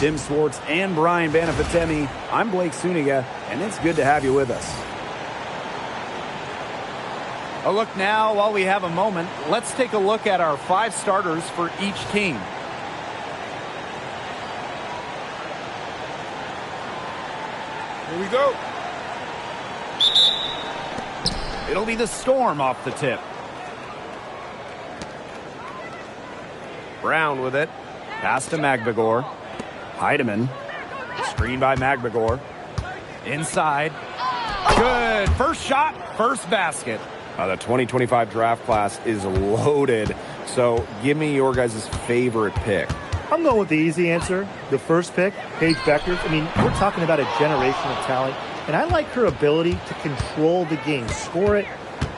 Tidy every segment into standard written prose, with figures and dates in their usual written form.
Tim Swartz and Brian Banafitemi, I'm Blake Suniga, and it's good to have you with us. A look now, while we have a moment, let's take a look at our 5 starters for each team. Here we go. It'll be the Storm off the tip. Brown with it. Pass to Magbegor. Heidemann. Screen by Magbegor. Inside. Good. First shot, first basket. The 2025 draft class is loaded. So give me your guys' favorite pick. I'm going with the easy answer. The first pick, Paige Beckers. I mean, we're talking about a generational talent. And I like her ability to control the game, score it,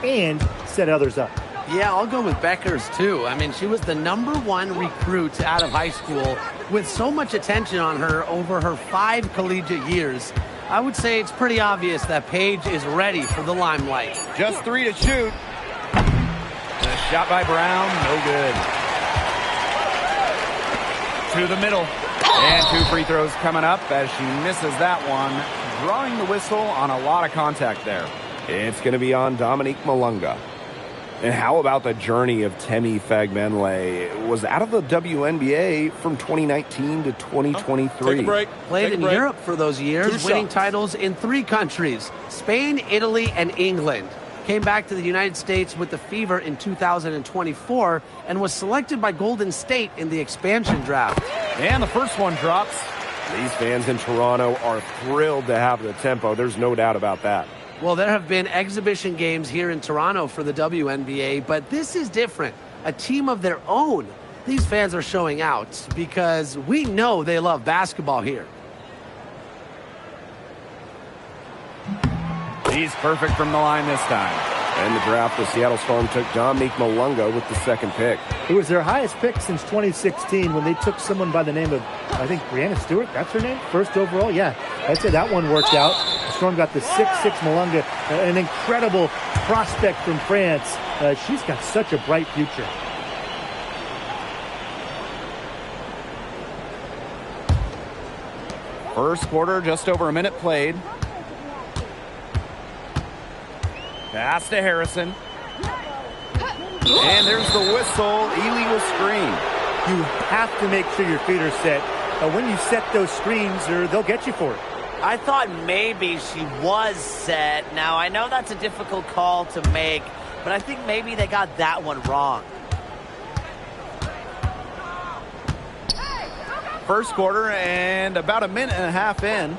and set others up. Yeah, I'll go with Beckers, too. I mean, she was the #1 recruit out of high school with so much attention on her over her 5 collegiate years. I would say it's pretty obvious that Paige is ready for the limelight. Just 3 to shoot. The shot by Brown, no good. To the middle. And 2 free throws coming up as she misses that one. Drawing the whistle on a lot of contact there. It's going to be on Dominique Malunga. And how about the journey of Temi Fagbenle? Was out of the WNBA from 2019 to 2023. Take a break. Played in Europe for those years, 2 winning shots. titles in 3 countries, Spain, Italy, and England. Came back to the United States with the Fever in 2024 and was selected by Golden State in the expansion draft. And the first one drops. These fans in Toronto are thrilled to have the tempo. There's no doubt about that. Well, there have been exhibition games here in Toronto for the WNBA, but this is different. A team of their own. These fans are showing out because we know they love basketball here. He's perfect from the line this time. In the draft, the Seattle Storm took Dominique Malunga with the 2nd pick. It was their highest pick since 2016 when they took someone by the name of, I think, Brianna Stewart. That's her name? First overall? Yeah, I'd say that one worked out. The Storm got the 6'6" Malunga, an incredible prospect from France. She's got such a bright future. First quarter, just over a minute played. Pass to Harrison. And there's the whistle. Illegal screen. You have to make sure your feet are set. When you set those screens, they'll get you for it. I thought maybe she was set. Now, I know that's a difficult call to make, but I think maybe they got that one wrong. First quarter and about a minute and a half in.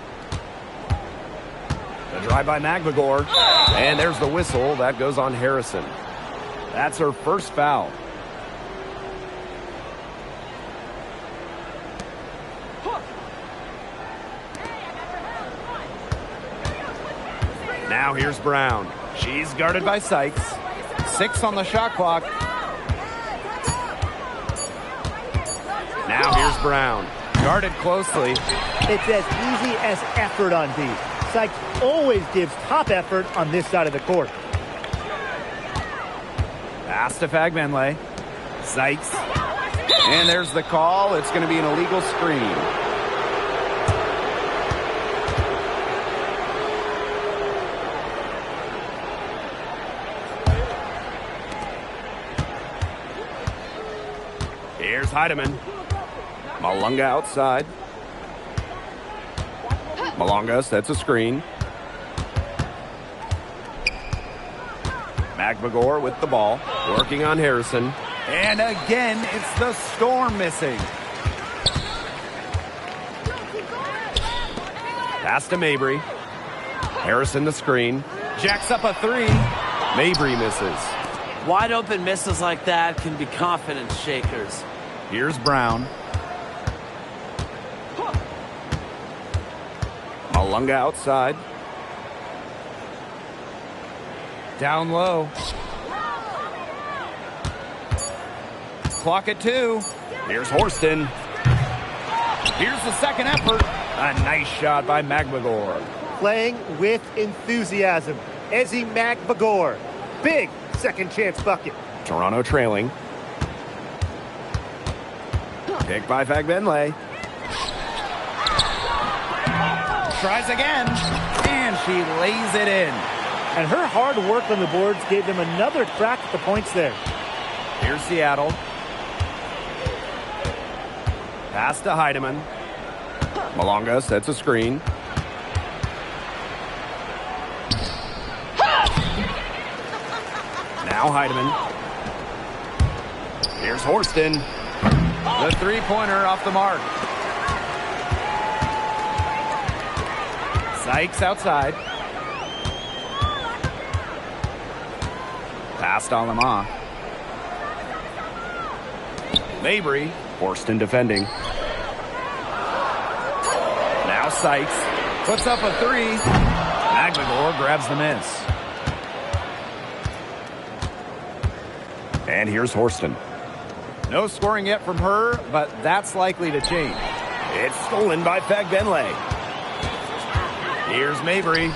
The drive by Magbegor. And there's the whistle. That goes on Harrison. That's her first foul. Now here's Brown. She's guarded by Sykes. 6 on the shot clock. Now here's Brown. Guarded closely. It's as easy as effort on these. Sykes always gives top effort on this side of the court. Pass to Fagbenle. Sykes. And there's the call. It's going to be an illegal screen. Here's Heidemann. Malunga outside. Malunga sets a screen. Magbegor with the ball. Working on Harrison. And again, it's the Storm missing. Pass to Mabry. Harrison the screen. Jacks up a 3. Mabry misses. Wide open misses like that can be confidence shakers. Here's Brown. Malunga outside. Down low. Clock at 2. Here's Horston. Here's the second effort. A nice shot by Magbegor. Playing with enthusiasm. Ezi Magbegor. Big second chance bucket. Toronto trailing. Pick by Fagbenle. Tries again, and she lays it in. And her hard work on the boards gave them another crack at the points there. Here's Seattle. Pass to Heidemann. Malonga sets a screen. Now Heidemann. Here's Horston. The three-pointer off the mark. Sykes outside. Pass to Alama. Mabry. Horston defending. Now Sykes puts up a three. Magligor grabs the miss. And here's Horston. No scoring yet from her, but that's likely to change. It's stolen by Fagbenle. Here's Mabry.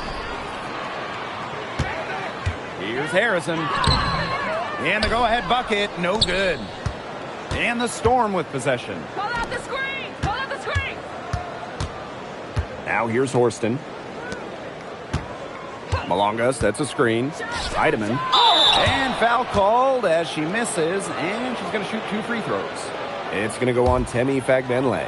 Here's Harrison. And the go-ahead bucket, no good. And the Storm with possession. Call out the screen! Call out the screen! Now here's Horston. Malonga sets a screen. Heidemann. And foul called as she misses, and she's going to shoot 2 free throws. It's going to go on Temi Fagbenle.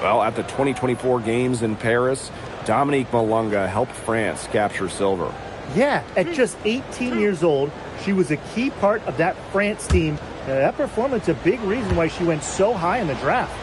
Well, at the 2024 games in Paris, Dominique Malonga helped France capture silver. Yeah, at just 18 years old, she was a key part of that France team. That performance a big reason why she went so high in the draft.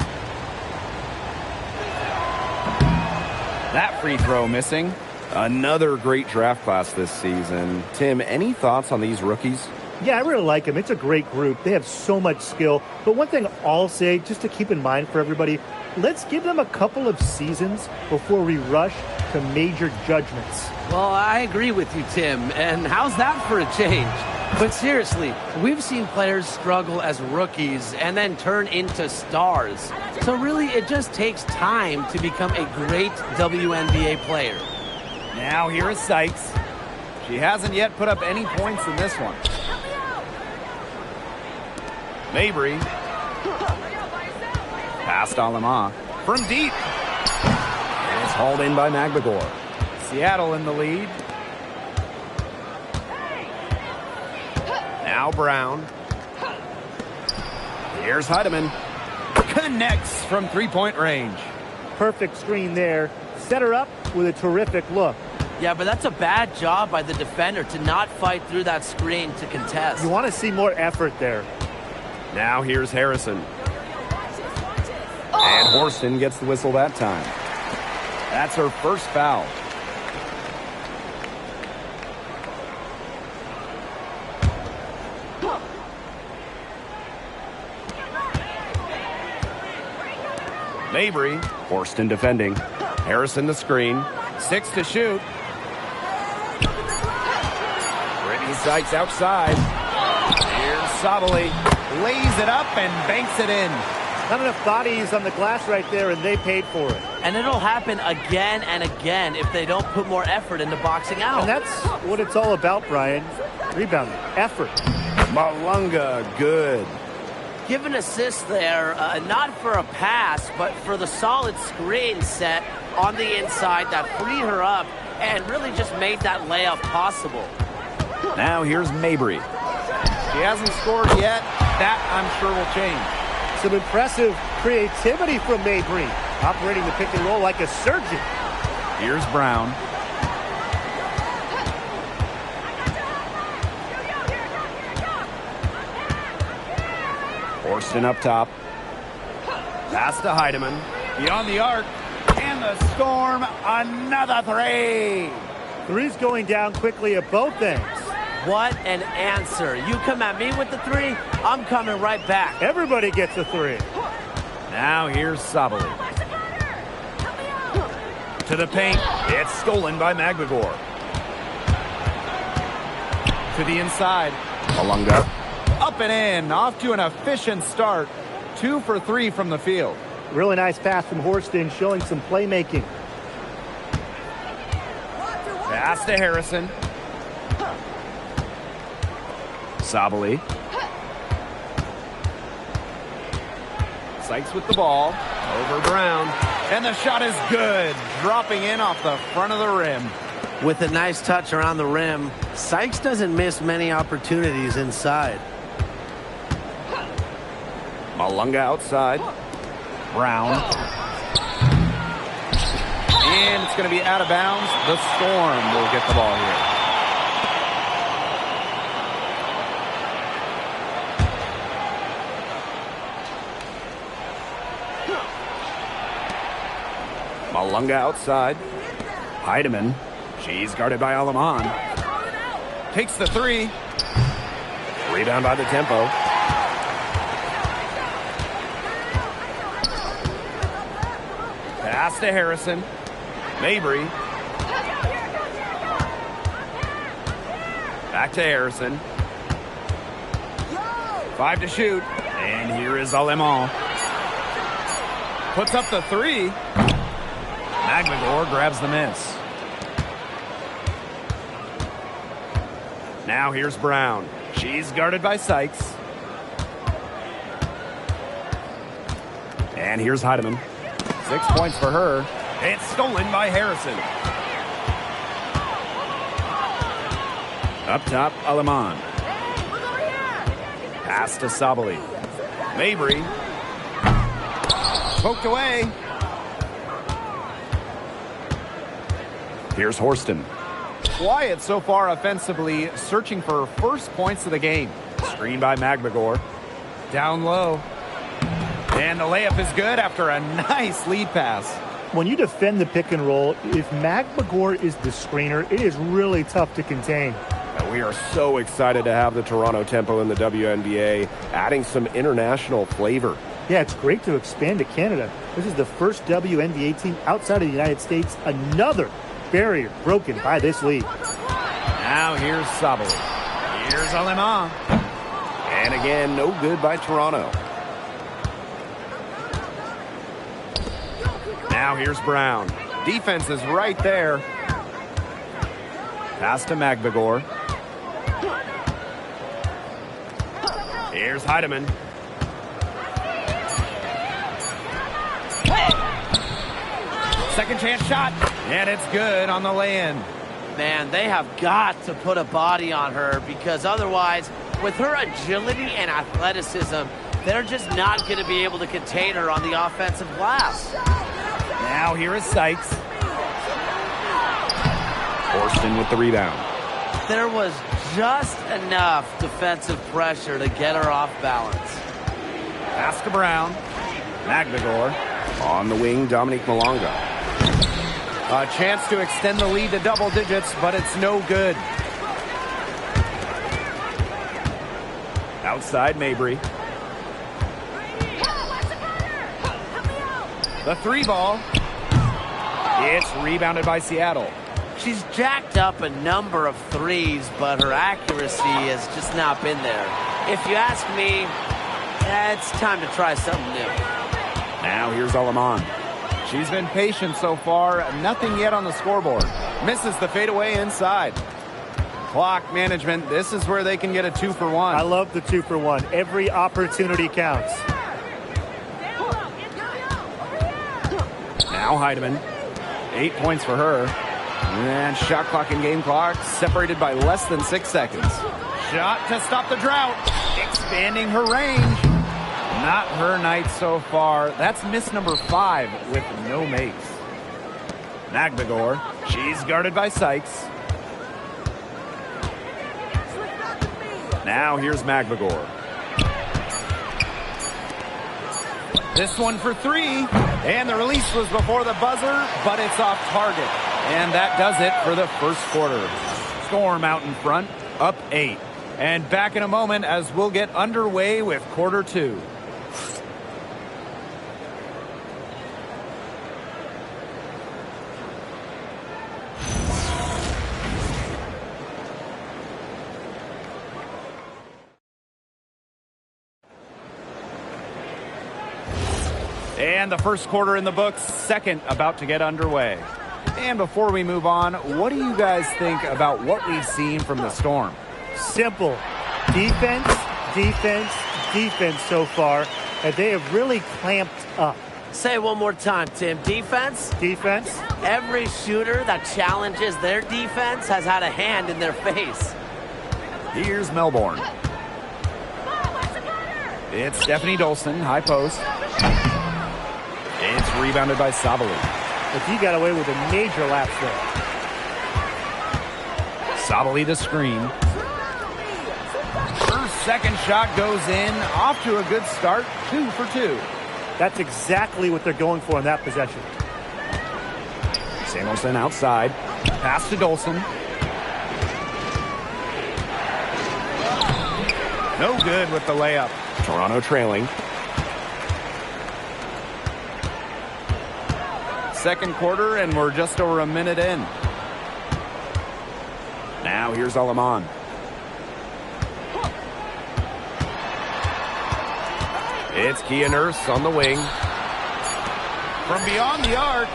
That free throw missing. Another great draft class this season. Tim, any thoughts on these rookies? Yeah, I really like them. It's a great group. They have so much skill. But one thing I'll say, just to keep in mind for everybody, let's give them a couple of seasons before we rush to major judgments. Well, I agree with you, Tim. And how's that for a change? But seriously, we've seen players struggle as rookies and then turn into stars. So really, it just takes time to become a great WNBA player. Now here is Sykes. She hasn't yet put up any points in this one. Mabry. Pass to Alama. From deep. It's hauled in by Magligor. Seattle in the lead. Now Brown. Here's Heidemann. Connects from three-point range. Perfect screen there. Set her up with a terrific look. Yeah, but that's a bad job by the defender to not fight through that screen to contest. You want to see more effort there. Now here's Harrison. And Horston gets the whistle that time. That's her first foul. Mabry. Horston defending. Harrison the screen. 6 to shoot. Brittany Sykes outside. Here's Sabali. Lays it up and banks it in. Not enough bodies on the glass right there, and they paid for it. And it'll happen again and again if they don't put more effort into boxing out. And that's what it's all about, Brian. Rebounding, effort. Malonga, good. Give an assist there, not for a pass, but for the solid screen set on the inside that freed her up and really just made that layup possible. Now here's Mabry. She hasn't scored yet. That, I'm sure, will change. Some impressive creativity from Mabry, operating the pick and roll like a surgeon. Here's Brown. Horston up top. Pass to Heidemann. Beyond the arc. And the Storm, another three. Three's going down quickly at both ends. What an answer. You come at me with the three, I'm coming right back. Everybody gets a three. Now here's Sabali. To the paint. It's stolen by Magligor. To the inside. Malonga. Up and in. Off to an efficient start. 2 for 3 from the field. Really nice pass from Horston, showing some playmaking. Pass to Harrison. Sabali. Sykes with the ball. Over Brown. And the shot is good, dropping in off the front of the rim. With a nice touch around the rim, Sykes doesn't miss many opportunities inside. Malunga outside. Brown. And it's going to be out of bounds. The Storm will get the ball here. Malunga outside. Heidemann. She's guarded by Alaman. Takes the three. Rebound by the Tempo. Pass to Harrison. Mabry. Back to Harrison. 5 to shoot. And here is Alaman. Puts up the three. Magmagor grabs the miss. Now here's Brown. She's guarded by Sykes. And here's Heidemann. 6 points for her. It's stolen by Harrison. Up top, Alaman. Pass to Sabali. Mabry. Poked away. Here's Horston. Quiet so far offensively, searching for first points of the game. Screen by Magmagor. Down low. And the layup is good after a nice lead pass. When you defend the pick and roll, if Magmagor is the screener, it is really tough to contain. We are so excited to have the Toronto Tempo in the WNBA, adding some international flavor. Yeah, it's great to expand to Canada. This is the first WNBA team outside of the United States. Another barrier broken by this league. Now here's Sabali. Here's Alaman. And again, no good by Toronto. Now here's Brown. Defense is right there. Pass to Magmagor. Here's Heidemann. Second chance shot. And it's good on the lay-in. Man, they have got to put a body on her because otherwise, with her agility and athleticism, they're just not going to be able to contain her on the offensive glass. Now here is Sykes. Horston with the rebound. There was just enough defensive pressure to get her off balance. Pass to Brown. Magmagor. On the wing, Dominique Malonga. A chance to extend the lead to double digits, but it's no good. Outside Mabry. The three ball. It's rebounded by Seattle. She's jacked up a number of threes, but her accuracy has just not been there. If you ask me, it's time to try something new. Now here's Alaman. She's been patient so far. Nothing yet on the scoreboard. Misses the fadeaway inside. Clock management. This is where they can get a 2-for-1. I love the 2-for-1. Every opportunity counts. Now Heidemann. 8 points for her. And shot clock and game clock separated by less than 6 seconds. Shot to stop the drought. Expanding her range. Not her night so far. That's miss number 5 with no makes. Magmagor. She's guarded by Sykes. Now here's Magmagor. This one for 3. And the release was before the buzzer, but it's off target. And that does it for the first quarter. Storm out in front, up 8. And back in a moment as we'll get underway with quarter 2. And the first quarter in the books, second about to get underway. And before we move on, what do you guys think about what we've seen from the Storm? Simple. Defense, defense, defense so far. And they have really clamped up. Say it one more time, Tim. Defense? Defense. Every shooter that challenges their defense has had a hand in their face. Here's Melbourne. It's Stephanie Dolson, high post. It's rebounded by Sabali. But he got away with a major lapse there. Sabali the screen. Her second shot goes in. Off to a good start. 2 for 2. That's exactly what they're going for in that possession. Samuelson outside. Pass to Dolson. No good with the layup. Toronto trailing. Second quarter, and we're just over a minute in. Now here's Alaman. It's Kia Nurse on the wing. From beyond the arc.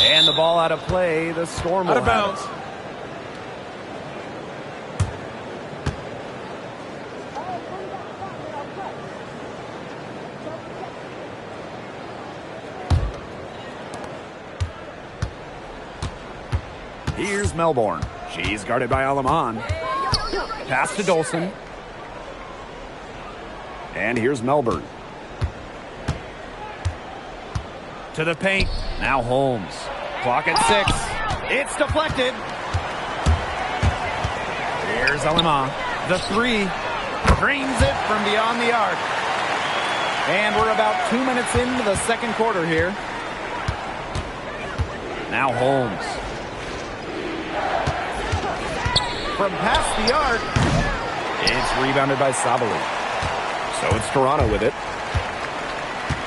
And the ball out of play. The Storm Out will of bounds. have it. Here's Melbourne. She's guarded by Alaman. Pass to Dolson. And here's Melbourne. To the paint. Now Holmes. Clock at 6. It's deflected. Here's Alaman. The 3. Drains it from beyond the arc. And we're about 2 minutes into the second quarter here. Now Holmes. From past the arc. It's rebounded by Sabali. So it's Toronto with it.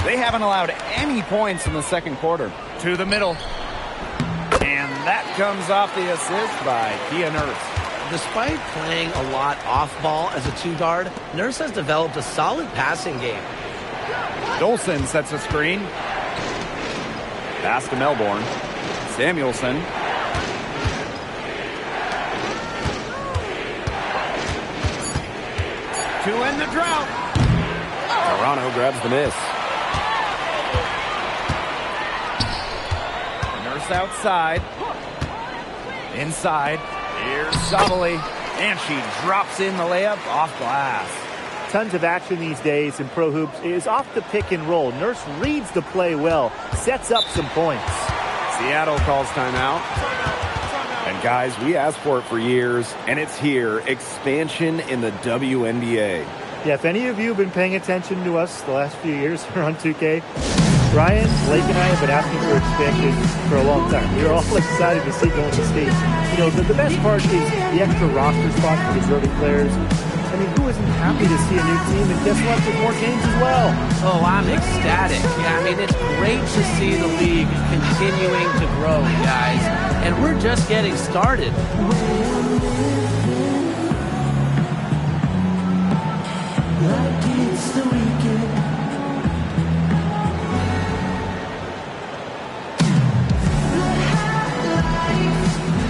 They haven't allowed any points in the second quarter. To the middle. And that comes off the assist by Kia Nurse. Despite playing a lot off ball as a 2-guard, Nurse has developed a solid passing game. Dolson sets a screen. Pass to Melbourne. Samuelson. To end the drought. Toronto grabs the miss. Nurse outside. Inside. Here's Sabali. And she drops in the layup off glass. Tons of action these days in pro hoops. It is off the pick and roll. Nurse reads the play well, sets up some points. Seattle calls timeout. And guys, we asked for it for years, and it's here. Expansion in the WNBA. Yeah, if any of you have been paying attention to us the last few years here on 2K, Brian, Blake, and I have been asking for expansion for a long time. We are all excited to see Golden State. You know, the best part is the extra roster spot for deserving players. I mean, who isn't happy to see a new team? And guess what? There's more games as well. Oh, I'm ecstatic. Yeah, I mean, it's great to see the league continuing to grow, guys. And we're just getting started. Like it's the weekend.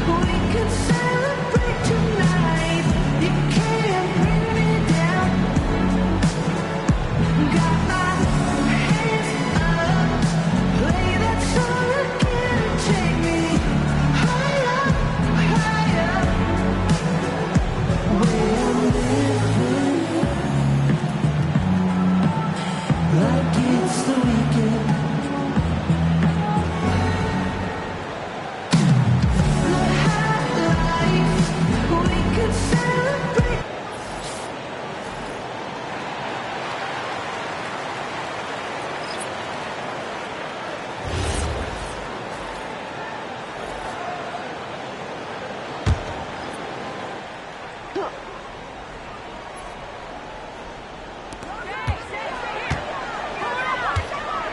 We can celebrate tonight. You can't bring me down. Got my hands up. Play that song again. Take me higher, higher. Where I'm living. Like it's the weekend. We could celebrate.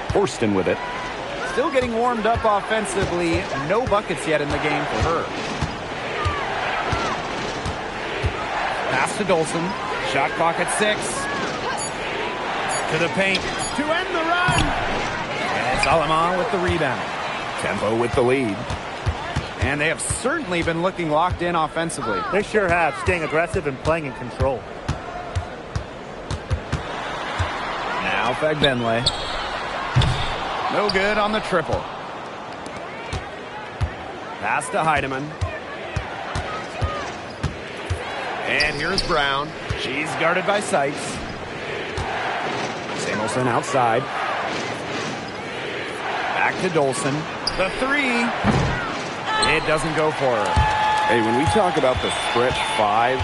Horston with it. Still getting warmed up offensively. No buckets yet in the game for her. Pass to Dolson. Shot clock at 6. To the paint. To end the run. And it's Alaman with the rebound. Tempo with the lead. And they have certainly been looking locked in offensively. They sure have, staying aggressive and playing in control. Now Fagbenle. No good on the triple. Pass to Heidemann. And here's Brown. She's guarded by Sykes. Samuelson outside. Back to Dolson. The three. It doesn't go for her. Hey, when we talk about the stretch five,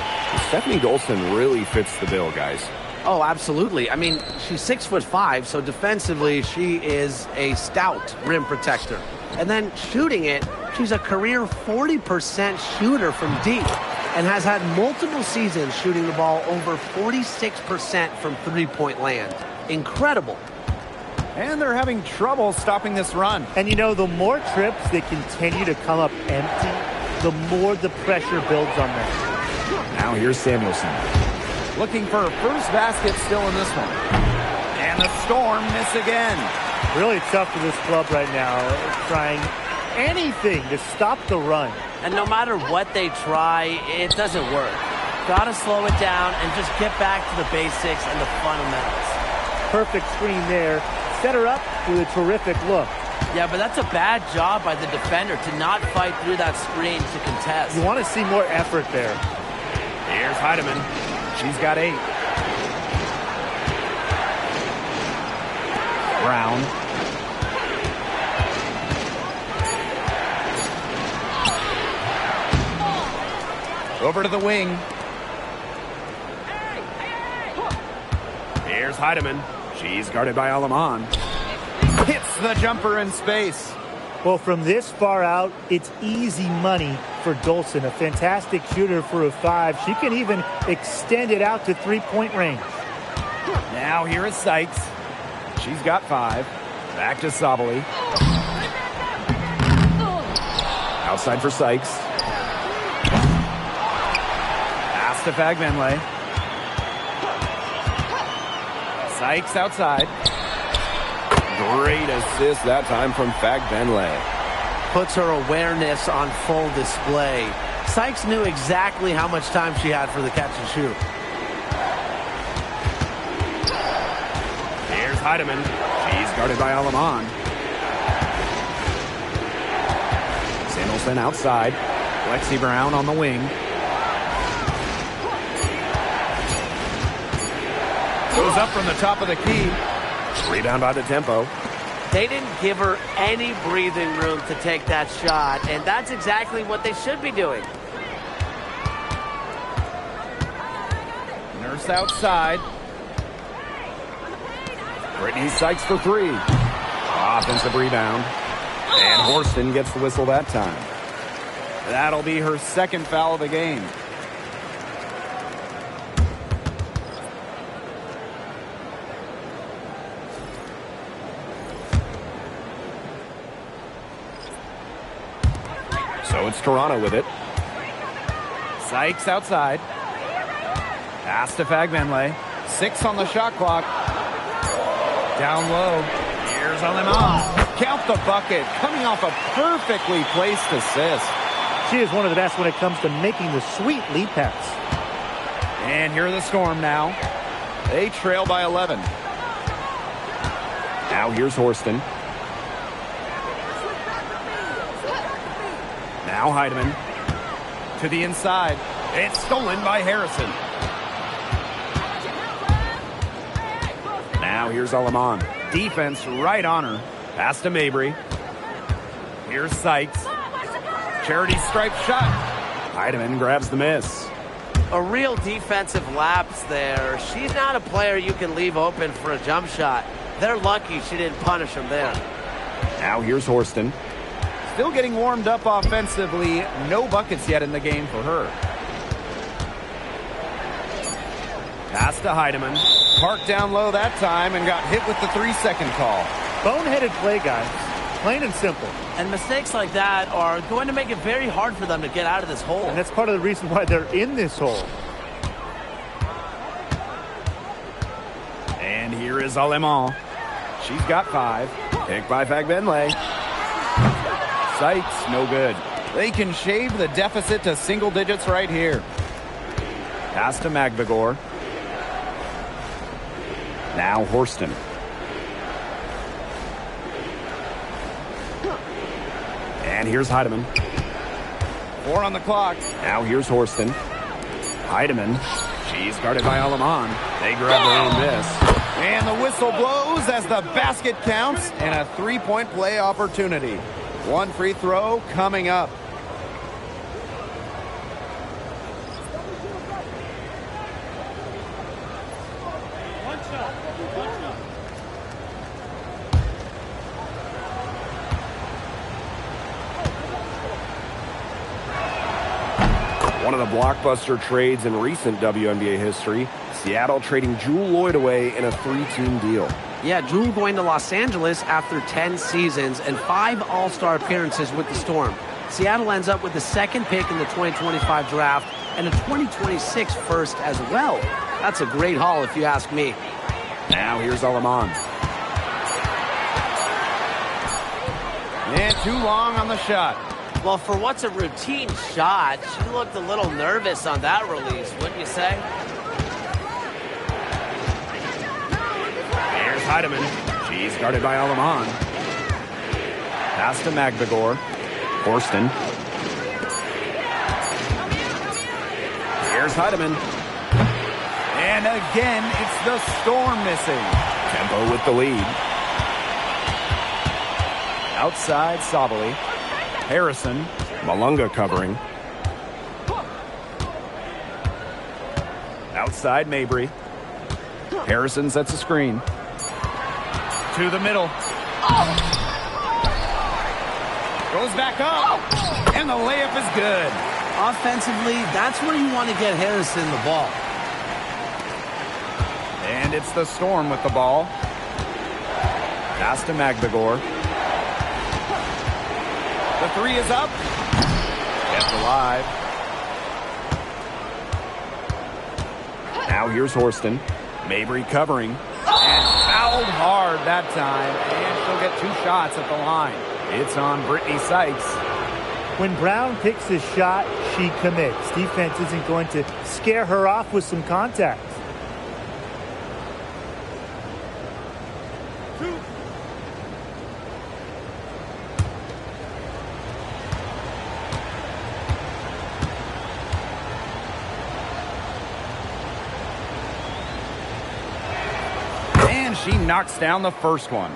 Stephanie Dolson really fits the bill, guys. Oh, absolutely. I mean, she's 6'5", so defensively she is a stout rim protector. And then shooting it, she's a career 40% shooter from deep and has had multiple seasons shooting the ball over 46% from three-point land. Incredible. And they're having trouble stopping this run. And you know, the more trips they continue to come up empty, the more the pressure builds on them. Now here's Samuelson. Looking for her first basket still in this one. And the Storm miss again. Really tough for this club right now, trying anything to stop the run. And no matter what they try, it doesn't work. Got to slow it down and just get back to the basics and the fundamentals. Perfect screen there. Set her up with a terrific look. Yeah, but that's a bad job by the defender to not fight through that screen to contest. You want to see more effort there. Here's Heidemann. She's got 8. Brown. Over to the wing. Here's Heidemann. She's guarded by Alaman. Hits the jumper in space. Well, from this far out, it's easy money for Dolson, a fantastic shooter for a 5. She can even extend it out to three-point range. Now here is Sykes. She's got 5. Back to Sabali. Outside for Sykes. Pass to Fagbenle. Sykes outside. Great assist that time from Fagbenle. Puts her awareness on full display. Sykes knew exactly how much time she had for the catch and shoot. Here's Heidemann. She's guarded by Alaman. Samuelson outside. Lexi Brown on the wing. Goes up from the top of the key. Rebound by the tempo. They didn't give her any breathing room to take that shot, and that's exactly what they should be doing. Nurse outside. Brittany Sykes for 3. Offensive rebound. And Horston gets the whistle that time. That'll be her second foul of the game. So it's Toronto with it. Sykes outside. Pass to Fagbenle. 6 on the shot clock. Down low. Here's Alaman. Count the bucket. Coming off a perfectly placed assist. She is one of the best when it comes to making the sweet lead pass. And here are the Storm now. They trail by 11. Now here's Horston. Now Heidemann. To the inside. It's stolen by Harrison. Now here's Alaman. Defense right on her. Pass to Mabry. Here's Sykes. Charity stripe shot. Heidemann grabs the miss. A real defensive lapse there. She's not a player you can leave open for a jump shot. They're lucky she didn't punish him there. Now here's Horston. Still getting warmed up offensively. No buckets yet in the game for her. Pass to Heidemann. Parked down low that time and got hit with the 3-second call. Boneheaded play, guys. Plain and simple. And mistakes like that are going to make it very hard for them to get out of this hole. And that's part of the reason why they're in this hole. And here is Alaman. She's got 5. Picked by Fagbenle. Sykes, no good. They can shave the deficit to single digits right here. Pass to Magbagor. Now Horston. And here's Heidemann. 4 on the clock. Now here's Horston. Heidemann. She's guarded by Aleman. They grab their own miss. And the whistle blows as the basket counts and a three-point play opportunity. One free throw coming up. One of the blockbuster trades in recent WNBA history, Seattle trading Jewel Lloyd away in a 3-team deal. Yeah, Jewel going to Los Angeles after 10 seasons and 5 All-Star appearances with the Storm. Seattle ends up with the second pick in the 2025 draft and a 2026 first as well. That's a great haul if you ask me. Now here's Aleman. And too long on the shot. Well, for what's a routine shot, she looked a little nervous on that release, wouldn't you say? Here's Heidemann. She's guarded by Aleman. Pass to Magdagor. Horston. Here's Heidemann. And again, it's the Storm missing. Tempo with the lead. Outside, Sabali. Harrison. Malunga covering. Outside, Mabry. Harrison sets a screen. To the middle. Goes back up. And the layup is good. Offensively, that's where you want to get Harrison the ball. And it's the Storm with the ball. Pass to Magdagor. The three is up. Kept alive. Now here's Horston. Mabry covering. And fouled hard that time. And she'll get 2 shots at the line. It's on Brittany Sykes. When Brown picks a shot, she commits. Defense isn't going to scare her off with some contact. And she knocks down the first one.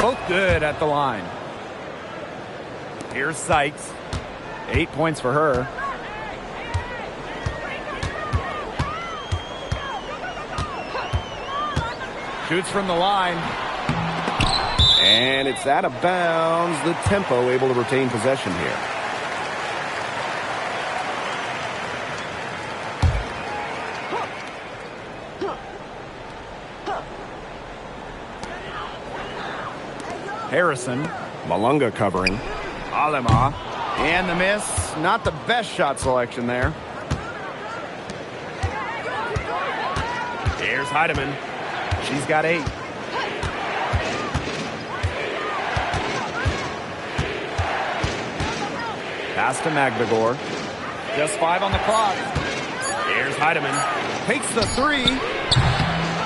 Both good at the line. Here's Sykes. 8 points for her. Shoots from the line. And it's out of bounds. The Tempo able to retain possession here. Harrison. Malunga covering. Alema. And the miss. Not the best shot selection there. Here's Heidemann. She's got 8. Pass to Magdagor. Just 5 on the clock. Here's Heidemann. Takes the 3.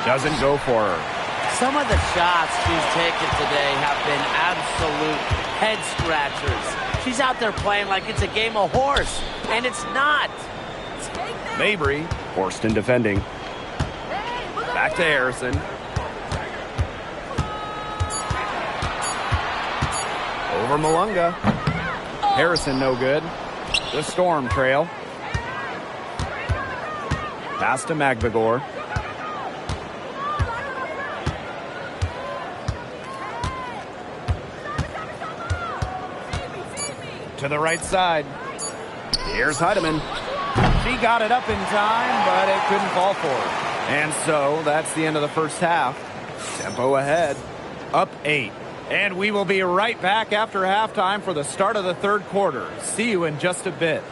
Doesn't go for her. Some of the shots she's taken today have been absolute head scratchers. She's out there playing like it's a game of horse, and it's not. Mabry. Horston defending. Back to Harrison. Over Malunga. Harrison no good. The Storm trail. Pass to Magdagor. To the right side. Here's Heidemann. She got it up in time, but it couldn't fall for her. And so that's the end of the first half. Tempo ahead. Up 8. And we will be right back after halftime for the start of the third quarter. See you in just a bit.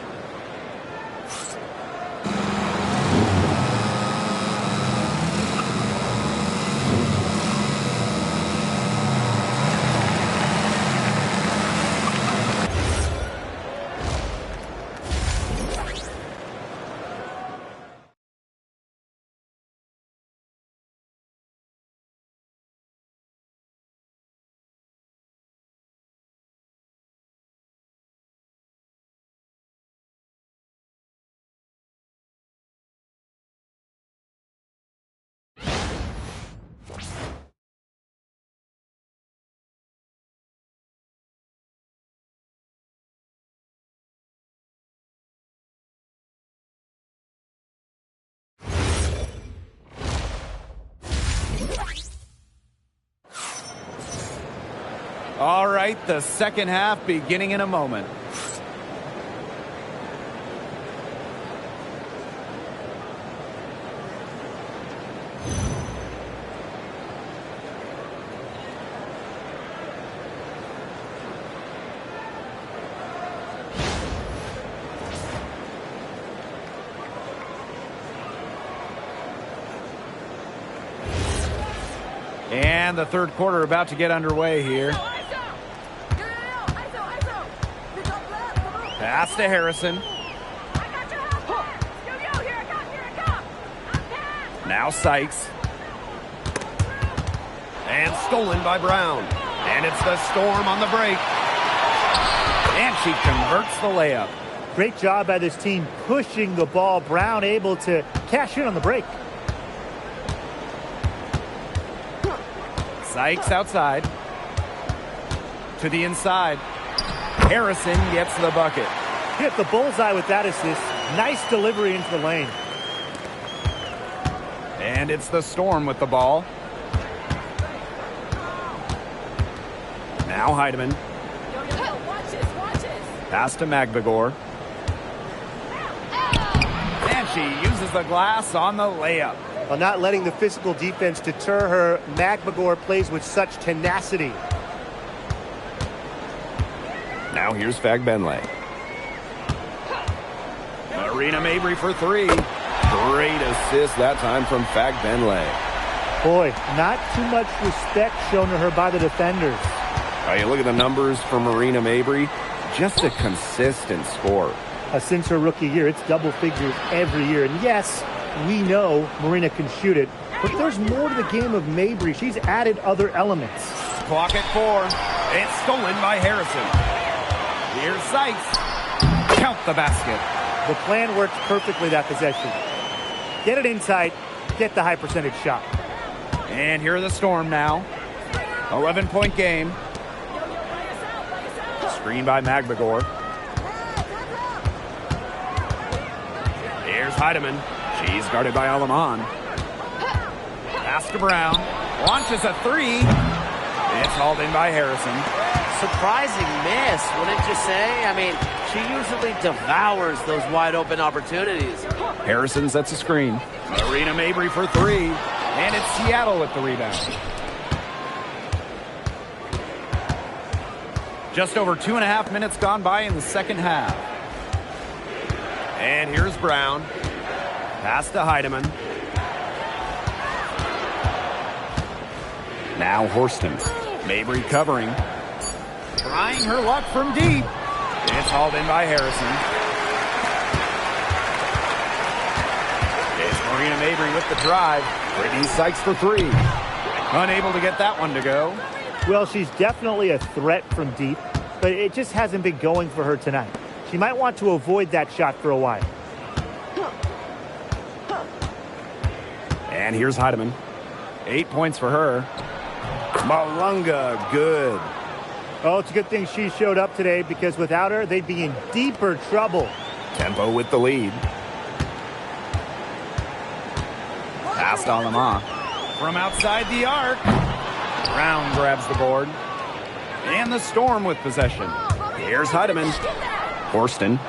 right, the second half beginning in a moment. And the third quarter about to get underway here. Pass to Harrison. Now Sykes. And stolen by Brown. And it's the Storm on the break. And she converts the layup. Great job by this team pushing the ball. Brown able to cash in on the break. Sykes outside. To the inside. Harrison gets the bucket. Hit the bullseye with that assist. Nice delivery into the lane. And it's the Storm with the ball. Now Heidemann. Pass to Magbagor. And she uses the glass on the layup. While not letting the physical defense deter her, Magbagor plays with such tenacity. Now here's Fagbenle. Marina Mabry for three. Great assist that time from Fagbenle. Boy, not too much respect shown to her by the defenders. You look at the numbers for Marina Mabry. Just a consistent score. Since her rookie year, it's double figures every year. And yes, we know Marina can shoot it, but there's more to the game of Mabry. She's added other elements. Clock at 4. It's stolen by Harrison. Here's Sykes. Count the basket. The plan works perfectly that possession. Get it inside, get the high percentage shot. And here are the Storm now. 11-point game. Screen by Magbagor. Here's Heidemann. She's guarded by Alaman. Pass to Brown. Launches a three. It's hauled in by Harrison. Surprising miss, wouldn't you say? I mean, she usually devours those wide open opportunities. Harrison sets a screen. Marina Mabry for three. And it's Seattle with the rebound. Just over 2.5 minutes gone by in the second half. And here's Brown. Pass to Heidemann. Now Horston. Mabry covering. Trying her luck from deep. It's hauled in by Harrison. It's Marina Mabry with the drive. Brittany Sykes for three. Unable to get that one to go. Well, she's definitely a threat from deep, but it just hasn't been going for her tonight. She might want to avoid that shot for a while. And here's Heidemann. 8 points for her. Malunga, good. Oh, it's a good thing she showed up today, because without her, they'd be in deeper trouble. Tempo with the lead. Pass to Alama. From outside the arc. Brown grabs the board. And the Storm with possession. Here's Heidemann. Horston.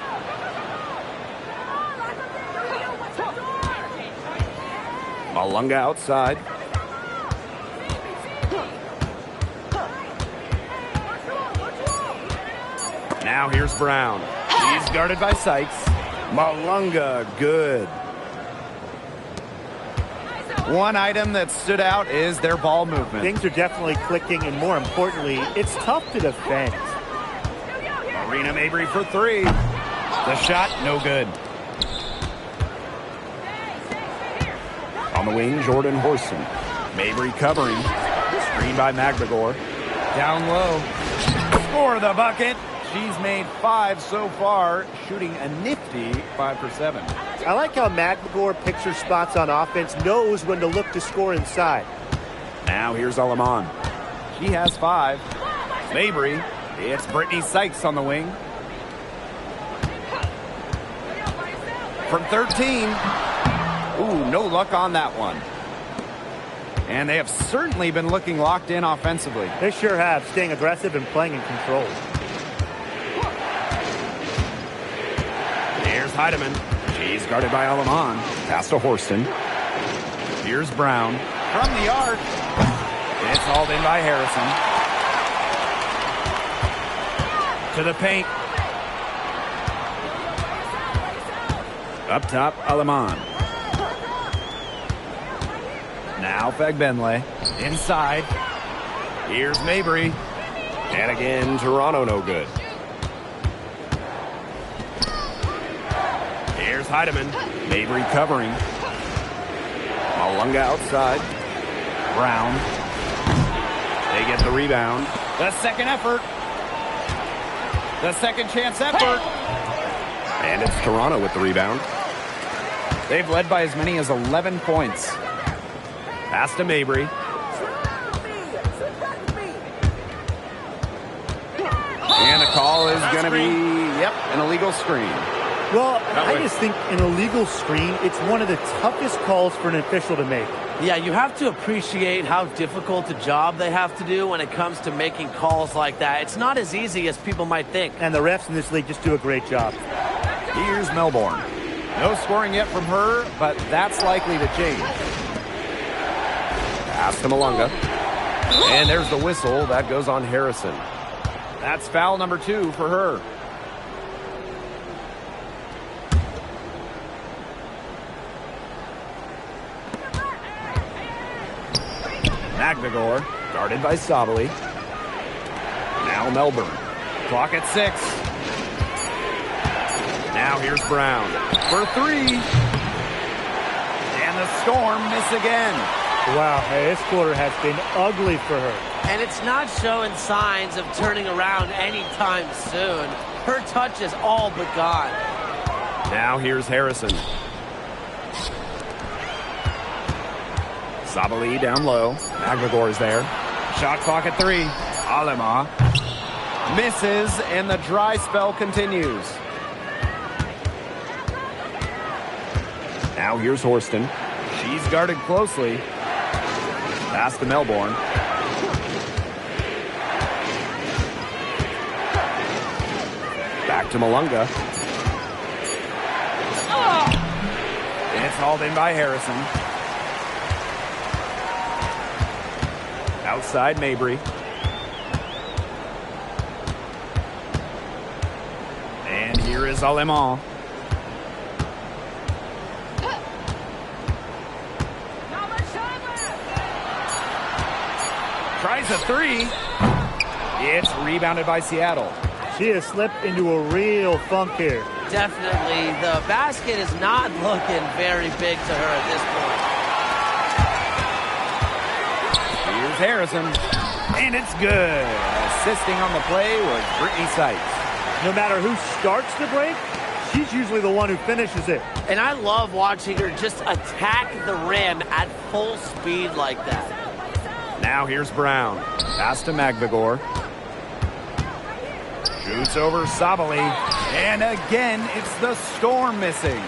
Malunga outside. Now here's Brown. He's guarded by Sykes. Malunga, good. One item that stood out is their ball movement. Things are definitely clicking, and more importantly, it's tough to defend. Marina Mabry for three. The shot, no good. On the wing, Jordan Horston. Mabry covering. Screen by Magbagor. Down low. For the bucket. She's made 5 so far, shooting a nifty 5 for 7. I like how Magbagor picks her spots on offense, knows when to look to score inside. Now here's Alaman. She has 5. Mabry. It's Brittany Sykes on the wing. From 13. Ooh, no luck on that one. And they have certainly been looking locked in offensively. They sure have, staying aggressive and playing in control. Here's Heidemann. She's guarded by Aleman. Pass to Horston. Here's Brown. From the arc. It's hauled in by Harrison. To the paint. Up top, Aleman. Now Fagbenle. Inside. Here's Mabry. And again, Toronto no good. Here's Heidemann. Mabry covering. Malunga outside. Brown. They get the rebound. The second effort. The second chance effort. And it's Toronto with the rebound. They've led by as many as 11 points. Pass to Mabry. And the call is going to be, an illegal screen. Well, I just think an illegal screen, it's one of the toughest calls for an official to make. Yeah, you have to appreciate how difficult a job they have to do when it comes to making calls like that. It's not as easy as people might think. And the refs in this league just do a great job. Here's Melbourne. No scoring yet from her, but that's likely to change. Pass to Malunga. And there's the whistle. That goes on Harrison. That's foul number 2 for her. Magvigor, guarded by Sabali. Now Melbourne. Clock at 6. Now here's Brown for 3. And the Storm miss again. Wow, this quarter has been ugly for her. And it's not showing signs of turning around anytime soon. Her touch is all but gone. Now here's Harrison. Sabali down low. Magvigor is there. Shot clock at 3. Alema misses, and the dry spell continues. Now here's Horston. She's guarded closely. Pass to Melbourne. Back to Malunga. It's hauled in by Harrison. Outside Mabry. And here is Aleman. Tries a 3. It's rebounded by Seattle. She has slipped into a real funk here. Definitely. The basket is not looking very big to her at this point. Here's Harrison. And it's good. Assisting on the play was Brittany Sykes. No matter who starts the break, she's usually the one who finishes it. And I love watching her just attack the rim at full speed like that. Now here's Brown. Pass to Magvigor. Shoots over Sabali. And again, it's the Storm missing.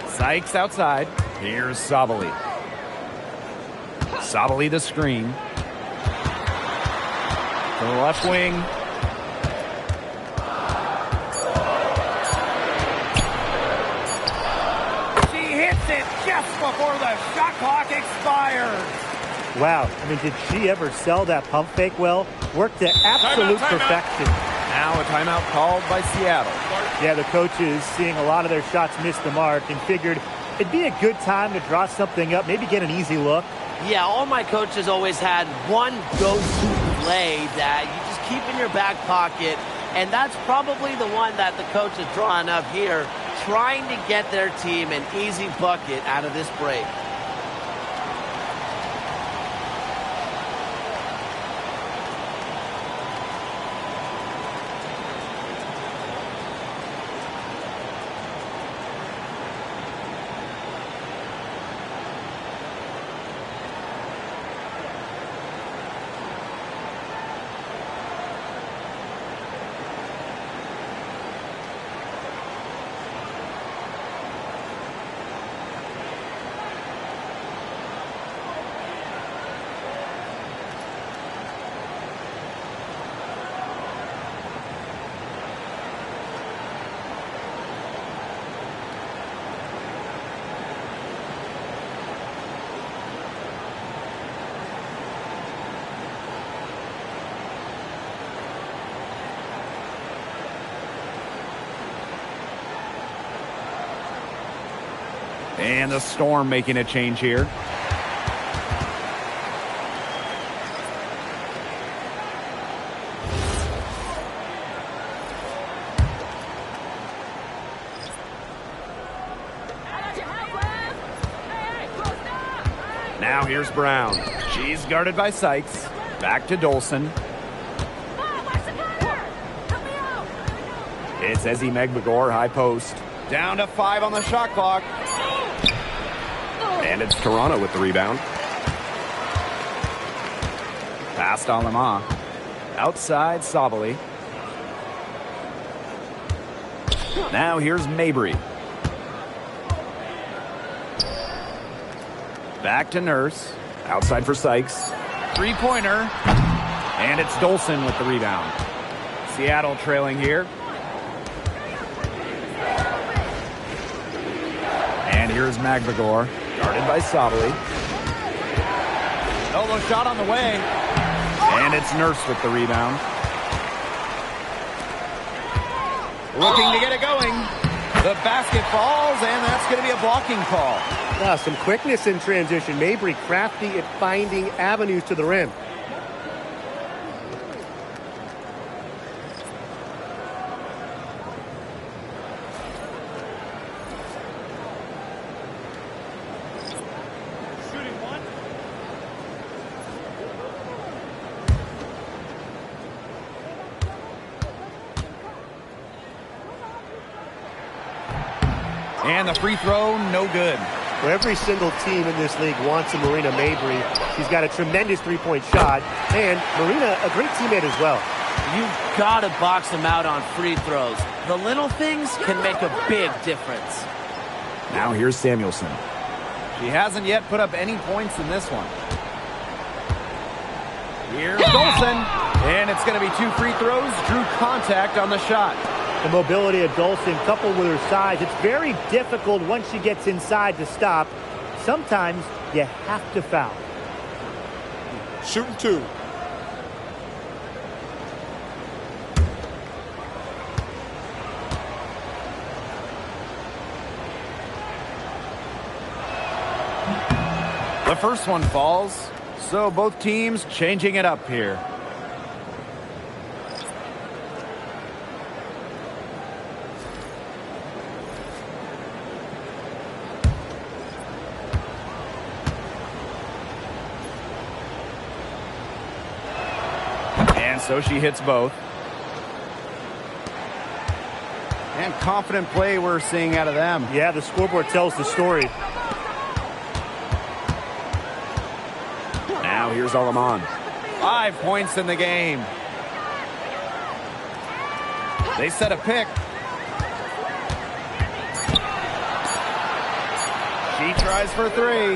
Sykes outside. Here's Sabali. Sabali the screen. To the left wing. She hits it just before the shot clock expires. Wow, I mean, did she ever sell that pump fake well? Worked to absolute perfection. Now a timeout called by Seattle. Yeah, the coaches, seeing a lot of their shots miss the mark, and figured it'd be a good time to draw something up, maybe get an easy look. Yeah, all my coaches always had one go-to play that you just keep in your back pocket, and that's probably the one that the coach is drawing up here, trying to get their team an easy bucket out of this break. And the Storm making a change here. Now here's Brown. She's guarded by Sykes. Back to Dolson. It's Ezzie Megbagor, high post. Down to 5 on the shot clock. And it's Toronto with the rebound. Past Alema. Outside Sabali. Now here's Mabry. Back to Nurse. Outside for Sykes. Three-pointer. And it's Dolson with the rebound. Seattle trailing here. And here's Megbagor. Guarded by Sabali. Elbow shot on the way. And it's Nurse with the rebound. Looking to get it going. The basket falls, and that's going to be a blocking call. Yeah, some quickness in transition. Mabry crafty at finding avenues to the rim. And the free throw, no good. Well, every single team in this league wants a Marina Mabry. She's got a tremendous three-point shot, and Marina, a great teammate as well. You've got to box them out on free throws. The little things can make a big difference. Now here's Samuelson. She hasn't yet put up any points in this one. Here's Dolson. And it's going to be 2 free throws. Drew contact on the shot. The mobility of Dolson coupled with her size, it's very difficult once she gets inside to stop. Sometimes you have to foul. Shooting 2. The first one falls, so both teams changing it up here. And so she hits both. And confident play we're seeing out of them. Yeah, the scoreboard tells the story. Now here's Aleman. 5 points in the game. They set a pick. She tries for 3.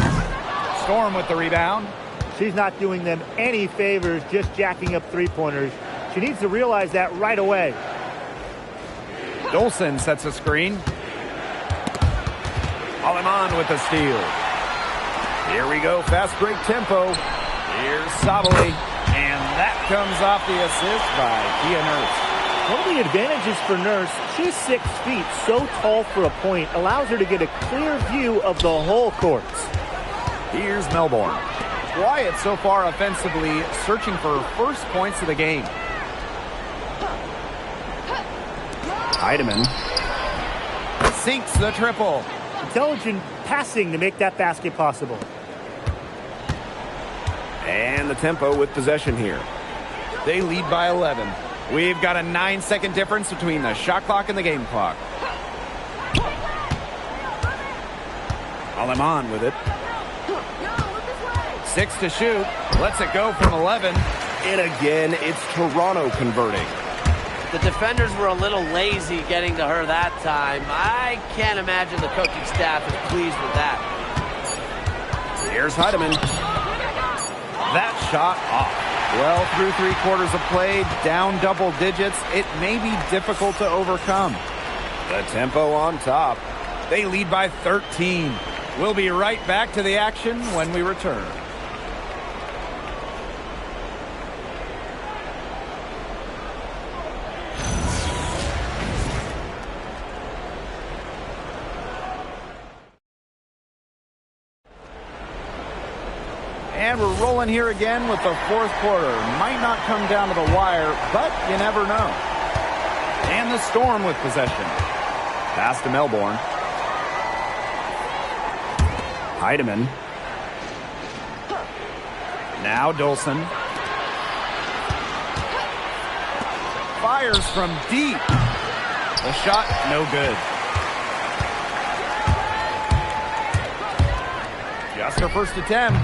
Storm with the rebound. She's not doing them any favors, just jacking up three-pointers. She needs to realize that right away. Dolson sets a screen. Aleman with the steal. Here we go, fast break tempo. Here's Sabali, and that comes off the assist by Kia Nurse. One of the advantages for Nurse, she's 6 feet, so tall for a point, allows her to get a clear view of the whole court. Here's Melbourne. Quiet so far offensively, searching for her first points of the game. Heidemann. Sinks the triple. Intelligent passing to make that basket possible. And the tempo with possession here. They lead by 11. We've got a 9-second difference between the shot clock and the game clock. Aleman with it. 6 to shoot. Lets it go from 11. And again, it's Toronto converting. The defenders were a little lazy getting to her that time. I can't imagine the coaching staff is pleased with that. Here's Heidemann. That shot off. Well, through 3 quarters of play, down double digits, it may be difficult to overcome. The tempo on top. They lead by 13. We'll be right back to the action when we return. And we're rolling here again with the fourth quarter. Might not come down to the wire, but you never know. And the Storm with possession. Pass to Melbourne. Heidemann. Now Dolson. Fires from deep. The shot, no good. Just her first attempt.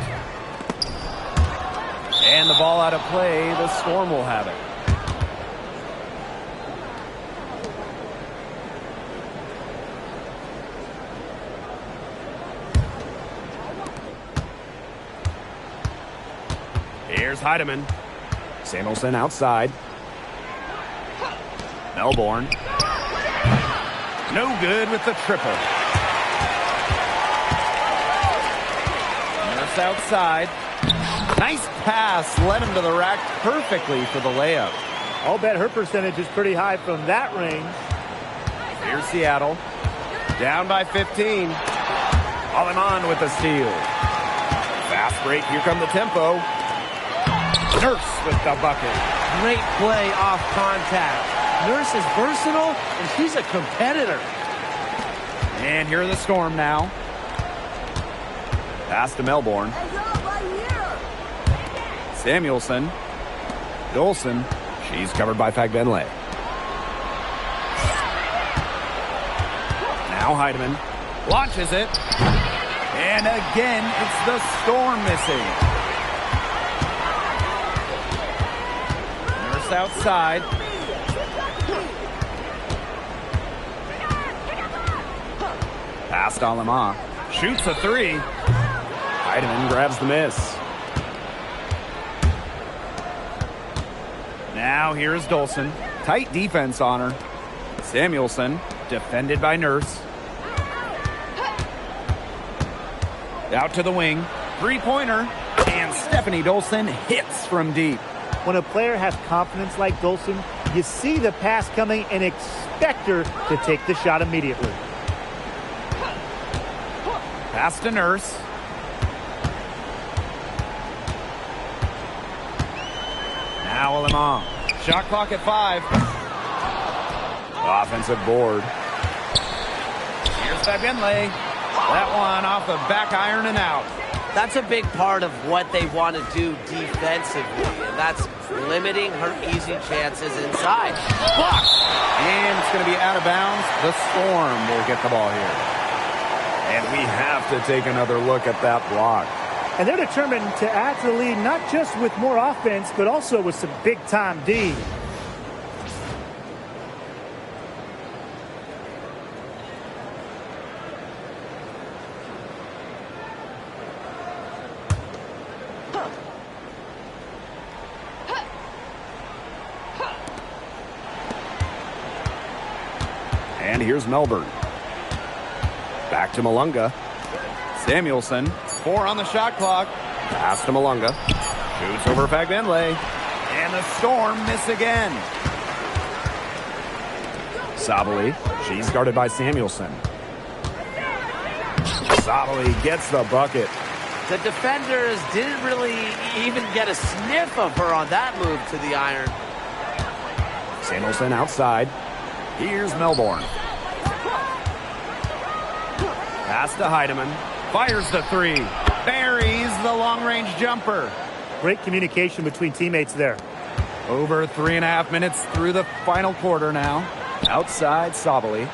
And the ball out of play. The Storm will have it. Here's Heidemann. Samuelson outside. Melbourne. No good with the triple. Nurse outside. Nice pass. Led him to the rack perfectly for the layup. I'll bet her percentage is pretty high from that range. Here's Seattle. Down by 15. Aleman with the steal. Fast break. Here come the tempo. Nurse with the bucket. Great play off contact. Nurse is versatile, and she's a competitor. And here are the Storm now. Pass to Melbourne. Samuelson. Dolson. She's covered by Fagbenle. Now Heidemann. Launches it. And again, it's the Storm missing. Nurse outside. Pass to Aleman. Shoots a three. Heidemann grabs the miss. Now here's Dolson. Tight defense on her. Samuelson, defended by Nurse. Out to the wing. Three-pointer. And Stephanie Dolson hits from deep. When a player has confidence like Dolson, you see the pass coming and expect her to take the shot immediately. Pass to Nurse. Now Aleman. Shot clock at 5. Offensive board. Here's Fagbenle. That one off the back iron and out. That's a big part of what they want to do defensively, and that's limiting her easy chances inside. Blocked. And it's going to be out of bounds. The Storm will get the ball here. And we have to take another look at that block. And they're determined to add to the lead, not just with more offense, but also with some big-time D. And here's Melbourne. Back to Malunga. Samuelson. 4 on the shot clock. Pass to Malunga. Shoots over Fagbenle. And the Storm miss again. Sabali. She's guarded by Samuelson. Sabali gets the bucket. The defenders didn't really even get a sniff of her on that move to the iron. Samuelson outside. Here's Melbourne. Pass to Heidemann. Fires the three. Buries the long-range jumper. Great communication between teammates there. Over 3.5 minutes through the final quarter now. Outside Sabali.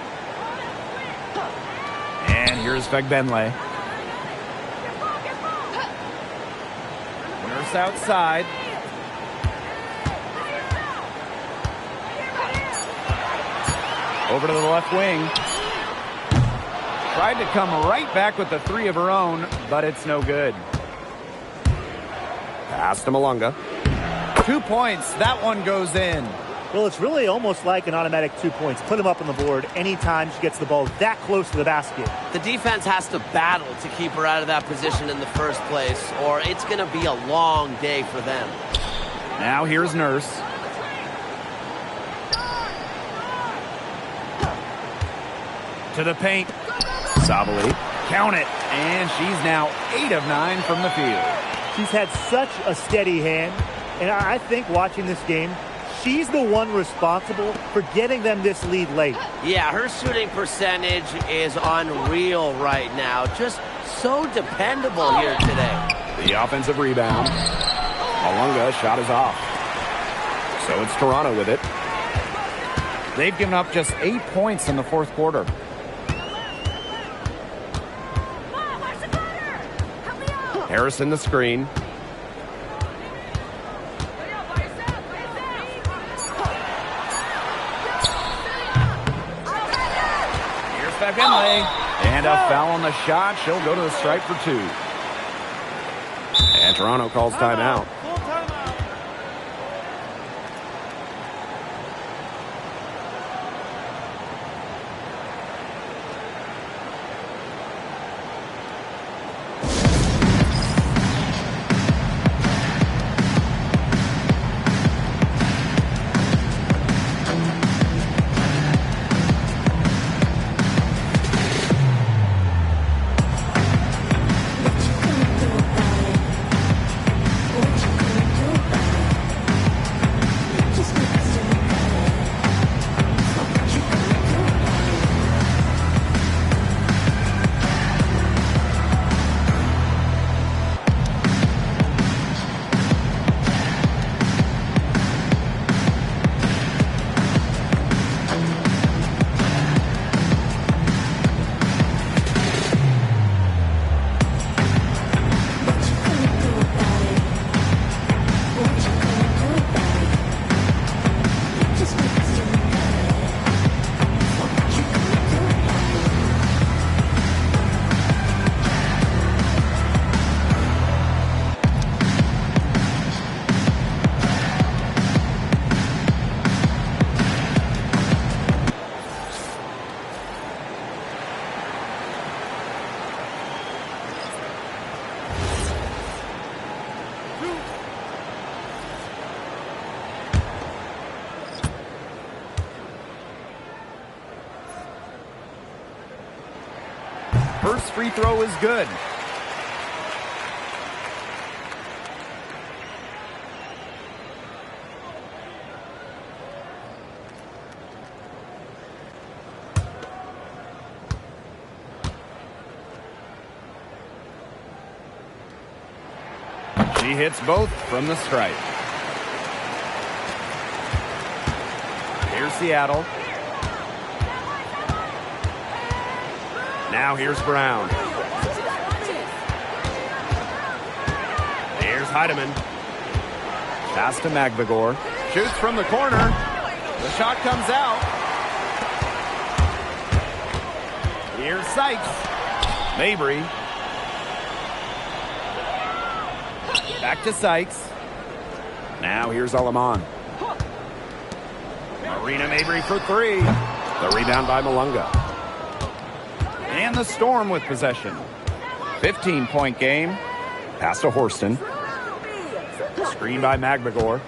And here's Fagbenle. Nurse outside. Over to the left wing. Tried to come right back with the three of her own, but it's no good. Pass to Malunga. 2 points. That one goes in. Well, it's really almost like an automatic 2 points. Put them up on the board anytime she gets the ball that close to the basket. The defense has to battle to keep her out of that position in the first place, or it's going to be a long day for them. Now here's Nurse. To the paint. Sabali. Count it. And she's now 8 of 9 from the field. She's had such a steady hand, and I think watching this game, she's the one responsible for getting them this lead late. Yeah, her shooting percentage is unreal right now. Just so dependable here today. The offensive rebound. Malunga shot is off. So it's Toronto with it. They've given up just 8 points in the fourth quarter. Harrison the screen. Here's Fagbenle. And a foul on the shot. She'll go to the stripe for 2. And Toronto calls timeout. First free throw is good. She hits both from the stripe. Here's Seattle. Now here's Brown. Here's Heidemann. Pass to Magbagor. Shoots from the corner. The shot comes out. Here's Sykes. Mabry. Back to Sykes. Now here's Alaman. Marina Mabry for 3. The rebound by Malunga. And the Storm with possession. 15-point game. Pass to Horston. Screen by Magbagor.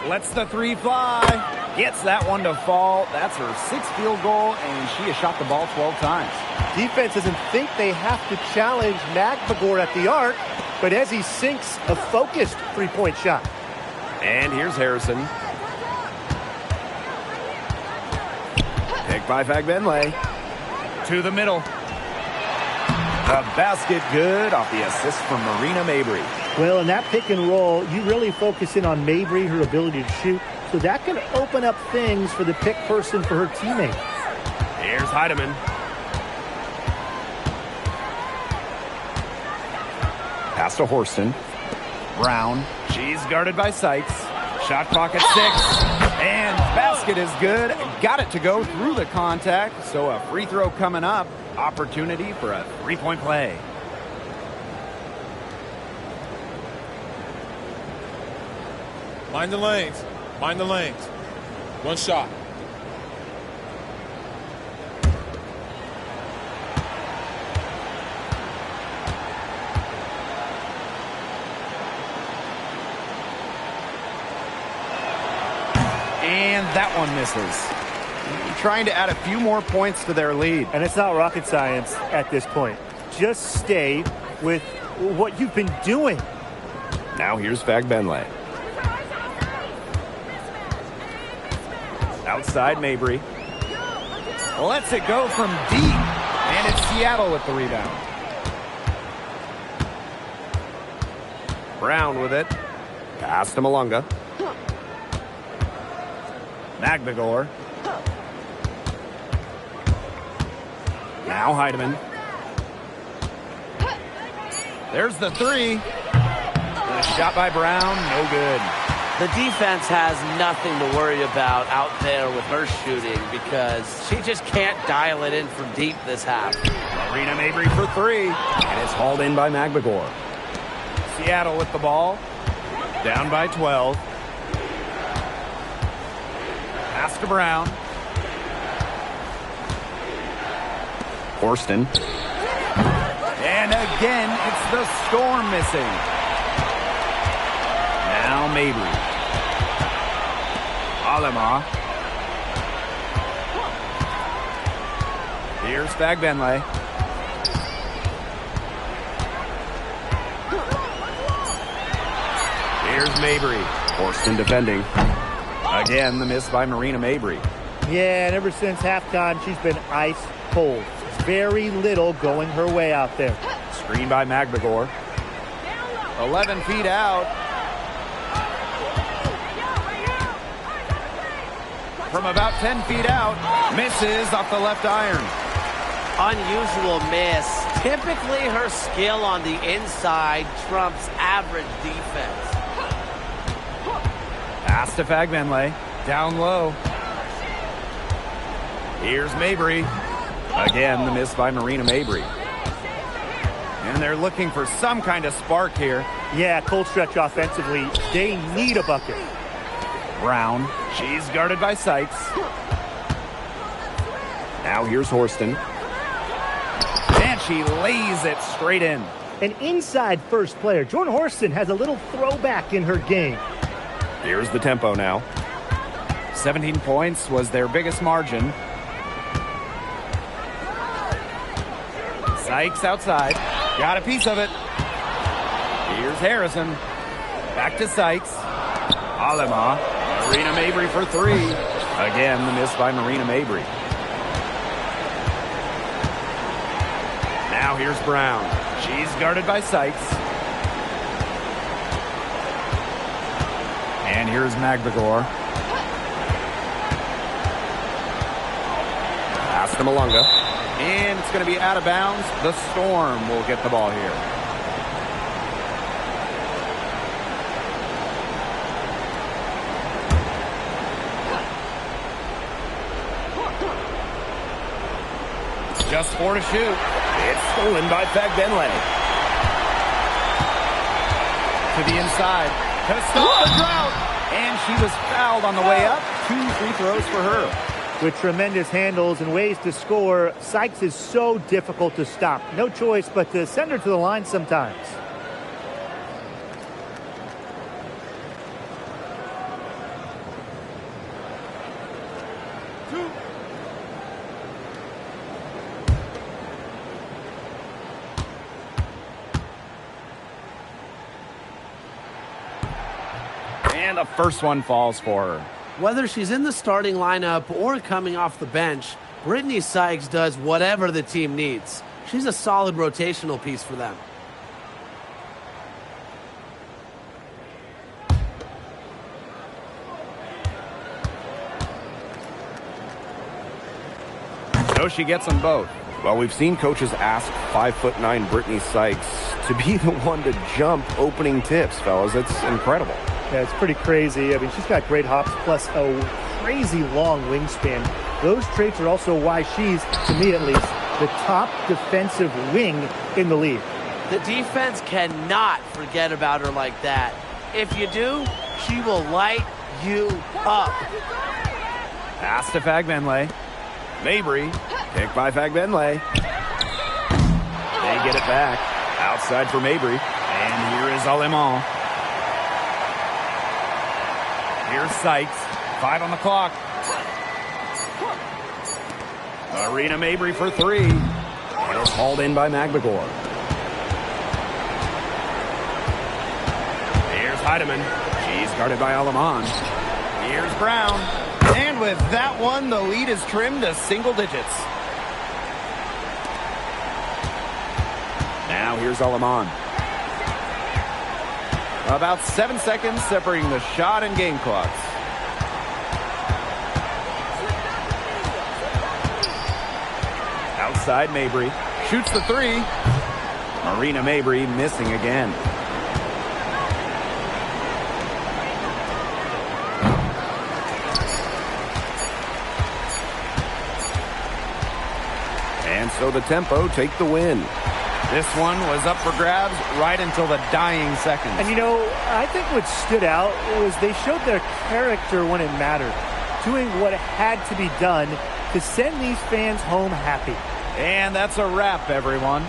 Lets the 3 fly. Gets that one to fall. That's her 6th field goal, and she has shot the ball 12 times. Defense doesn't think they have to challenge Magbagor at the arc, but as he sinks a focused three-point shot. And here's Harrison. Picked by Fagbenle. To the middle. The basket good off the assist from Marina Mabry. Well, in that pick and roll, you really focus in on Mabry, her ability to shoot, so that can open up things for the pick person for her teammate. Here's Heidemann. Pass to Horston. Brown. She's guarded by Sykes. Shot clock at 6. And basket is good. Got it to go through the contact. So a free throw coming up. Opportunity for a 3-point play. Mind the lanes. Mind the lanes. One shot. And that one misses. Trying to add a few more points to their lead. And it's not rocket science at this point. Just stay with what you've been doing. Now here's Fagbenle. Outside Mabry. Lets it go from deep. And it's Seattle with the rebound. Brown with it. Pass to Malunga. Magbagor. Now Heidemann. There's the three. And a shot by Brown, no good. The defense has nothing to worry about out there with her shooting because she just can't dial it in from deep this half. Marina Mabry for three. And it's hauled in by Magbagor. Seattle with the ball. Down by 12. Pass to Brown. Horston. And again, it's the Storm missing. Now Mabry. Alema. Here's Fagbenle. Here's Mabry. Horston defending. Again, the miss by Marina Mabry. Yeah, and ever since halftime, she's been ice cold. Very little going her way out there. Screen by Magbagor. 11 feet out. From about 10 feet out. Misses off the left iron. Unusual miss. Typically, her skill on the inside trumps average defense. Pass to Fagbenle. Down low. Here's Mabry. Again, the miss by Marina Mabry. And they're looking for some kind of spark here. Yeah, cold stretch offensively. They need a bucket. Brown. She's guarded by Sykes. Now here's Horston. And she lays it straight in. An inside first player. Jordan Horston has a little throwback in her game. Here's the tempo now. 17 points was their biggest margin. Sykes outside. Got a piece of it. Here's Harrison. Back to Sykes. Alema. Marina Mabry for three. Again, the miss by Marina Mabry. Now here's Brown. She's guarded by Sykes. And here's Magbagor. Pass to Malunga. And it's going to be out of bounds. The Storm will get the ball here. Just 4 to shoot. It's stolen by Fagbenle. To the inside. To stop the drought. And she was fouled on the way up. 2 free throws for her. With tremendous handles and ways to score, Sykes is so difficult to stop. No choice but to send her to the line sometimes. And the first one falls for her. Whether she's in the starting lineup or coming off the bench, Brittany Sykes does whatever the team needs. She's a solid rotational piece for them. So she gets them both. Well, we've seen coaches ask 5'9" Brittany Sykes to be the one to jump opening tips, fellas. It's incredible. Yeah, it's pretty crazy. I mean, she's got great hops plus a crazy long wingspan. Those traits are also why she's, to me at least, the top defensive wing in the league. The defense cannot forget about her like that. If you do, she will light you up. Pass to Fagbenle. Mabry. Picked by Fagbenle. They get it back. Outside for Mabry. And here is Alema. Here's Sykes. 5 on the clock. Marina Mabry for three. And it's hauled in by Magbagor. Here's Heidemann. She's guarded by Alaman. Here's Brown. And with that one, the lead is trimmed to single digits. Now here's Alaman. About 7 seconds separating the shot and game clocks. Outside Mabry. Shoots the three. Marina Mabry missing again. And so the Tempo take the win. This one was up for grabs right until the dying seconds. And, you know, I think what stood out was they showed their character when it mattered, doing what had to be done to send these fans home happy. And that's a wrap, everyone.